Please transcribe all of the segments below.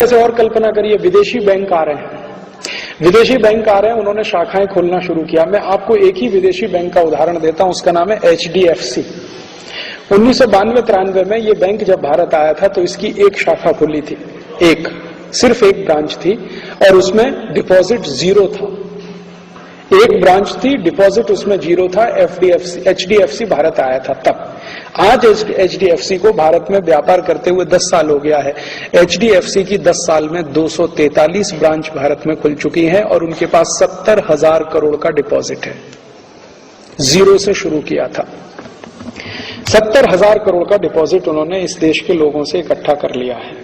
ऐसे और कल्पना करिए, विदेशी बैंक आ रहे हैं, विदेशी बैंक आ रहे हैं, उन्होंने शाखाएं खोलना शुरू किया। मैं आपको एक ही विदेशी बैंक का उदाहरण देता हूं, उसका नाम है HDFC। 1992-93 में ये बैंक जब भारत आया था तो इसकी एक शाखा खुली थी, सिर्फ एक ब्रांच थी, और उसमें डिपॉजिट जीरो था। एक ब्रांच थी, डिपॉजिट उसमें जीरो था। HDFC भारत आया था तब। आज HDFC को भारत में व्यापार करते हुए 10 साल हो गया है। HDFC की 10 साल में 243 ब्रांच भारत में खुल चुकी हैं और उनके पास 70,000 करोड़ का डिपॉजिट है। जीरो से शुरू किया था, 70,000 करोड़ का डिपॉजिट उन्होंने इस देश के लोगों से इकट्ठा कर लिया है।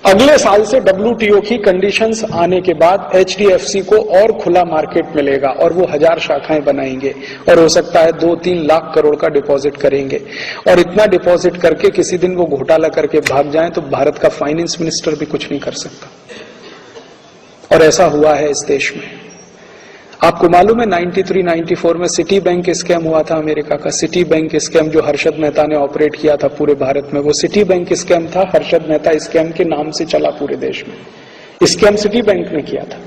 अगले साल से WTO की कंडीशंस आने के बाद HDFC को और खुला मार्केट मिलेगा और वो 1000 शाखाएं बनाएंगे और हो सकता है 2-3 लाख करोड़ का डिपॉजिट करेंगे। और इतना डिपॉजिट करके किसी दिन वो घोटाला करके भाग जाएं तो भारत का फाइनेंस मिनिस्टर भी कुछ नहीं कर सकता। और ऐसा हुआ है इस देश में। आपको मालूम है 93-94 में सिटी बैंक स्कैम हुआ था अमेरिका का। सिटी बैंक स्कैम जो हर्षद मेहता ने ऑपरेट किया था पूरे भारत में, वो सिटी बैंक स्कैम था। हर्षद मेहता स्कैम के नाम से चला पूरे देश में। स्कैम सिटी बैंक ने किया था।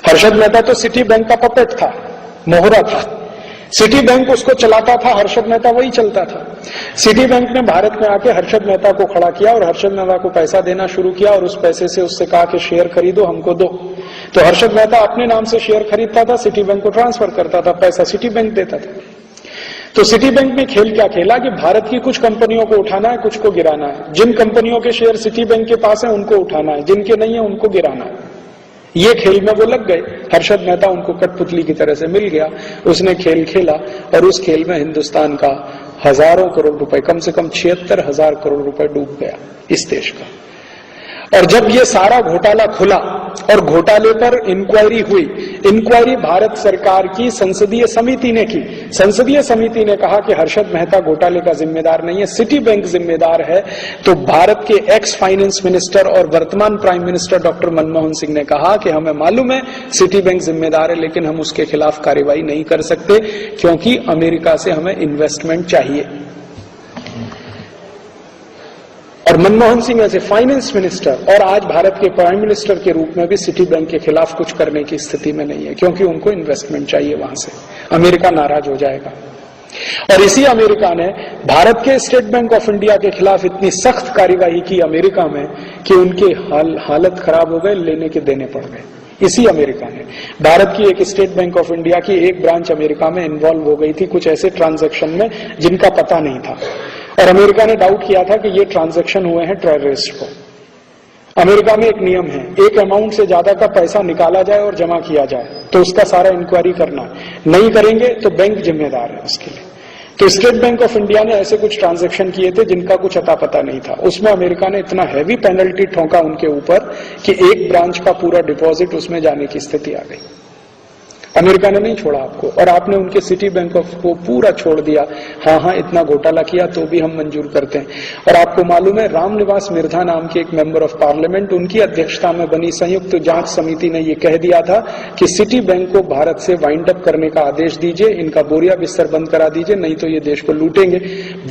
हर्षद मेहता तो सिटी बैंक का पपेट था, मोहरा था। सिटी बैंक उसको चलाता था, हर्षद मेहता वही चलता था। सिटी बैंक ने भारत में आके हर्षद मेहता को खड़ा किया और हर्षद मेहता को पैसा देना शुरू किया और उस पैसे से उससे कहा कि शेयर खरीदो, हमको दो। तो हर्षद मेहता अपने नाम से शेयर खरीदता था, सिटी बैंक को ट्रांसफर करता था, पैसा सिटी बैंक देता था। तो सिटी बैंक ने खेल क्या खेला कि भारत की कुछ कंपनियों को उठाना है, कुछ को गिराना है। जिन कंपनियों के शेयर सिटी बैंक के पास है उनको उठाना है, जिनके नहीं है उनको गिराना है। ये खेल में वो लग गए। हर्षद मेहता उनको कठपुतली की तरह से मिल गया। उसने खेल खेला और उस खेल में हिंदुस्तान का हजारों करोड़ रुपए, कम से कम 76,000 करोड़ रुपए डूब गया इस देश का। और जब ये सारा घोटाला खुला और घोटाले पर इंक्वायरी हुई, इंक्वायरी भारत सरकार की संसदीय समिति ने की। संसदीय समिति ने कहा कि हर्षद मेहता घोटाले का जिम्मेदार नहीं है, सिटी बैंक जिम्मेदार है। तो भारत के एक्स फाइनेंस मिनिस्टर और वर्तमान prime minister doctor Manmohan Singh ने कहा कि हमें मालूम है सिटी बैंक जिम्मेदार है, लेकिन हम उसके खिलाफ कार्रवाई नहीं कर सकते क्योंकि अमेरिका से हमें इन्वेस्टमेंट चाहिए। और मनमोहन सिंह ऐसे फाइनेंस मिनिस्टर और आज भारत के प्राइम मिनिस्टर के रूप में भी सिटी बैंक के खिलाफ कुछ करने की स्थिति में नहीं है, क्योंकि उनको इन्वेस्टमेंट चाहिए वहां से। अमेरिका नाराज हो जाएगा। और इसी अमेरिका ने भारत के स्टेट बैंक ऑफ इंडिया के खिलाफ इतनी सख्त कार्यवाही की अमेरिका में कि उनके हालत खराब हो गए, लेने के देने पड़ गए। इसी अमेरिका ने भारत की एक स्टेट बैंक ऑफ इंडिया की एक ब्रांच अमेरिका में इन्वॉल्व हो गई थी कुछ ऐसे ट्रांजैक्शन में जिनका पता नहीं था, और अमेरिका ने डाउट किया था कि ये ट्रांजैक्शन हुए हैं टेररिस्ट को। अमेरिका में एक नियम है, एक अमाउंट से ज्यादा का पैसा निकाला जाए और जमा किया जाए तो उसका सारा इंक्वायरी करना है, नहीं करेंगे तो बैंक जिम्मेदार है उसके लिए। तो स्टेट बैंक ऑफ इंडिया ने ऐसे कुछ ट्रांजैक्शन किए थे जिनका कुछ अता पता नहीं था। उसमें अमेरिका ने इतना हैवी पेनल्टी ठोका उनके ऊपर कि एक ब्रांच का पूरा डिपॉजिट उसमें जाने की स्थिति आ गई। अमेरिका ने नहीं छोड़ा आपको, और आपने उनके सिटी बैंक ऑफ को पूरा छोड़ दिया। हाँ, इतना घोटाला किया तो भी हम मंजूर करते हैं। और आपको मालूम है रामनिवास मिर्धा नाम के एक मेंबर ऑफ पार्लियामेंट, उनकी अध्यक्षता में बनी संयुक्त जांच समिति ने यह कह दिया था कि सिटी बैंक को भारत से वाइंड अप करने का आदेश दीजिए, इनका बोरिया बिस्तर बंद करा दीजिए, नहीं तो ये देश को लूटेंगे।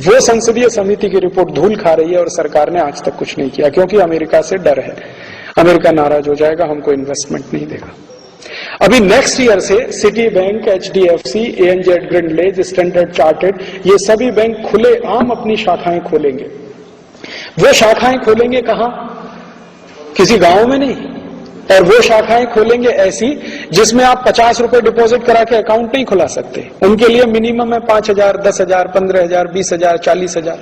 वो संसदीय समिति की रिपोर्ट धूल खा रही है और सरकार ने आज तक कुछ नहीं किया, क्योंकि अमेरिका से डर है। अमेरिका नाराज हो जाएगा, हमको इन्वेस्टमेंट नहीं देगा। अभी नेक्स्ट ईयर से city bank, HDFC, ANZ Grindlays, standard chartered, ये सभी बैंक खुले आम अपनी शाखाएं खोलेंगे। वो शाखाएं खोलेंगे कहां? किसी गांव में नहीं। और वो शाखाएं खोलेंगे ऐसी जिसमें आप 50 रुपए डिपॉजिट करा के अकाउंट नहीं खुला सकते। उनके लिए मिनिमम है 5,000, 10,000, 15,000, 20,000, 40,000।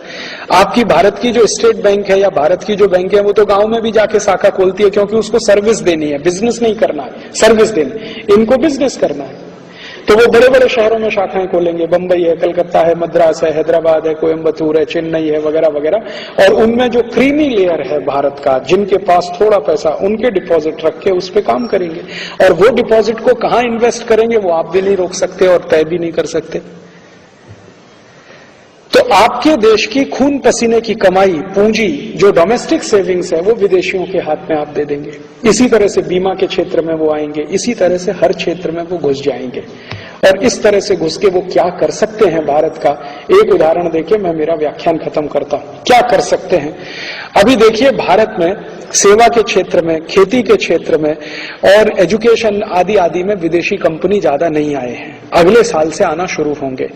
आपकी भारत की जो स्टेट बैंक है या भारत की जो बैंक है वो तो गांव में भी जाके शाखा खोलती है, क्योंकि उसको सर्विस देनी है, बिजनेस नहीं करना है, सर्विस देनी। इनको बिजनेस करना है तो वो बड़े बड़े शहरों में शाखाएं खोलेंगे। बंबई है, कलकत्ता है, मद्रास है, हैदराबाद है, कोयम्बतूर है, चेन्नई है, वगैरह वगैरह। और उनमें जो क्रीमी लेयर है भारत का, जिनके पास थोड़ा पैसा, उनके डिपॉजिट रख के उस पर काम करेंगे। और वो डिपॉजिट को कहां इन्वेस्ट करेंगे वो आप भी नहीं रोक सकते और तय भी नहीं कर सकते। तो आपके देश की खून पसीने की कमाई, पूंजी, जो डोमेस्टिक सेविंग्स है, वो विदेशियों के हाथ में आप दे देंगे। इसी तरह से बीमा के क्षेत्र में वो आएंगे, इसी तरह से हर क्षेत्र में वो घुस जाएंगे। और इस तरह से घुस के वो क्या कर सकते हैं भारत का एक उदाहरण देके मैं मेरा व्याख्यान खत्म करता हूं। क्या कर सकते हैं? अभी देखिए भारत में सेवा के क्षेत्र में, खेती के क्षेत्र में और एजुकेशन आदि आदि में विदेशी कंपनी ज्यादा नहीं आए हैं, अगले साल से आना शुरू होंगे।